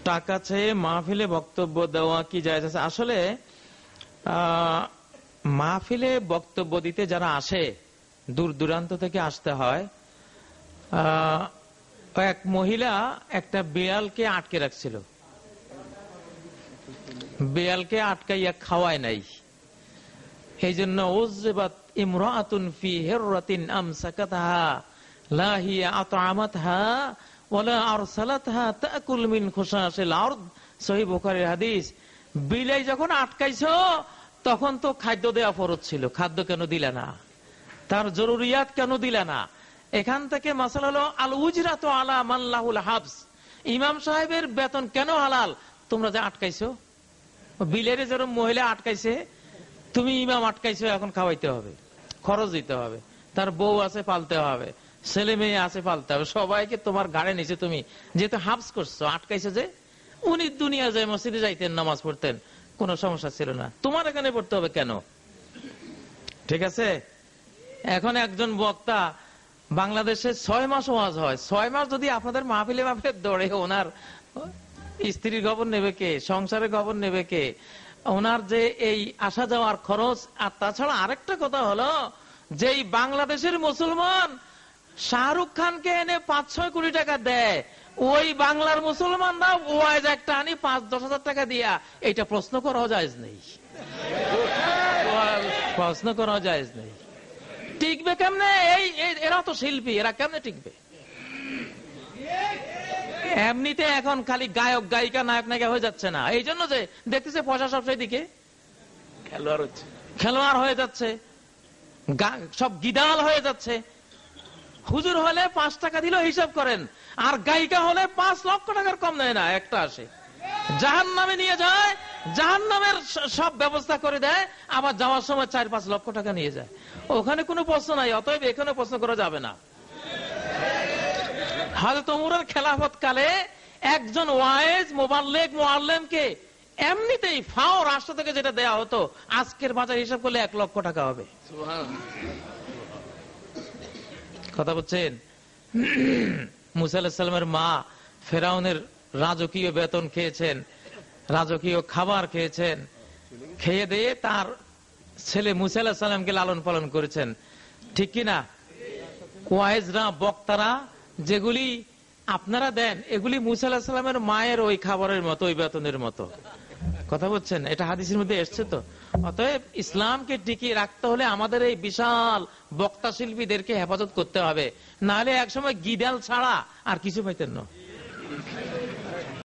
টাকা চেয়ে মাহফিলে বক্তব্য দেওয়া কি জায়েজ আছে? আসলে মাহফিলে বক্তব্য দিতে যারা আসে, দূর দূরান্ত থেকে আসতে হয়। এক মহিলা একটা বিড়ালকে আটকে রাখছিল, বিড়ালকে আটকাইয়া খাওয়ায় নাই। এই জন্য উযবাত ইমরাআতুন ফি হিররাতিন আমসাকাতহা লা হিয়া আত'আমাতহা ওয়ালা আরসালাতহা তাকুল মিন খুশাশিল আরদ, সহিহ বুখারীর হাদিস। বিলাই যখন আটকাইছো তখন তো খাদ্য দেওয়া ফরজ ছিল, খাদ্য কেন দিলা না? তার জরুরিয়াত কেন দিলা না? এখান থেকে মাসালা হলো আল উজরাতু আলা মান লাহুল হাবস, ইমাম সাহেবের বেতন কেন হালাল? তোমরা যে আটকাইছো, বিলেরে যেরকম মহিলা আটকাইছে, তুমি ইমাম আটকাইছো, এখন খাওয়াইতে হবে, খরচ দিতে হবে, তার বউ আছে পালতে হবে, ছেলে মেয়ে আছে পালতে হবে, সবাইকে তোমার ঘাড়ে নিচে তুমি যেহেতু হাবস করছো, আটকাইছো। যে উনি দুনিয়া যায় মসজিদে যাইতেন, নামাজ পড়তেন, কোনো সমস্যা ছিল না, তোমার এখানে পড়তে হবে কেন? ঠিক আছে। এখন একজন বক্তা বাংলাদেশে 6 মাস ওয়াজ হয়, 6 মাস যদি আপনাদের মাহফিলে মাহফিলে দৌড়ে, ওনার স্ত্রীর খবর নেবে কে? সংসারের খবর নেবে কে? ওনার যে এই আসা যাওয়ার খরচ। আর তাছাড়া আরেকটা কথা হলো, যে বাংলাদেশের মুসলমান শাহরুখ খানকে এনে 5-6 কোটি টাকা দেয়, ওই বাংলার মুসলমানরা ওয়াজ একটা আনি 5-10 হাজার টাকা দিয়া, এটা প্রশ্ন করা জায়েজ নেই, প্রশ্ন করা জায়েজ নেই। টিকবে কেমনে? এরা তো শিল্পী, এরা কেমনে টিকবে? এমনিতে এখন খালি গায়ক গায়িকা নায়ক নায়িকা হয়ে যাচ্ছে না, এই জন্য যে দেখতেছে পয়সা সব সেই দিকে খেলোয়াড় হয়ে যাচ্ছে, সব গিদাল হয়ে যাচ্ছে। হুজুর হলে 5 টাকা দিল হিসাব করেন, আর গায়িকা হলে 5 লক্ষ টাকার কম নেয় না, একটা আসে জাহান্নামে নিয়ে যায়, জাহান্নামের সব ব্যবস্থা করে দেয়, আবার যাওয়ার সময় 4-5 লক্ষ টাকা নিয়ে যায়। ওখানে কোনো প্রশ্ন নাই, অতএব এখানে প্রশ্ন করা যাবে না। হযরত ওমরের খেলাফত কালে একজন ওয়াইজ মুবাল্লিগ মুআল্লিমকে এমনিতেই ফাও রাষ্ট্র থেকে যেটা দেয়া হতো, আজকের বাজার হিসাব করলে 1 লক্ষ টাকা হবে। কথা বলছেন? মুসা আলাইহিস সালামের মা ফেরাউনের রাজকীয় বেতন খেয়েছেন, রাজকীয় খাবার খেয়েছেন, খেয়ে দিয়ে তার ছেলে মুসা আলাইহিস সালামকে লালন পালন করেছেন, ঠিক কিনা? ওয়াইজরা বক্তারা যেগুলি আপনারা দেন, এগুলি মুসা আলাইহিস সালামের মায়ের ওই খাবারের মতো, ওই বেতনের মতো। কথা বলছেন? এটা হাদিসের মধ্যে এসছে তো। অতএব ইসলামকে টিকিয়ে রাখতে হলে আমাদের এই বিশাল বক্তা শিল্পীদেরকে হেফাজত করতে হবে, নাহলে একসময় গিদাল ছাড়া আর কিছু পাইতেন না।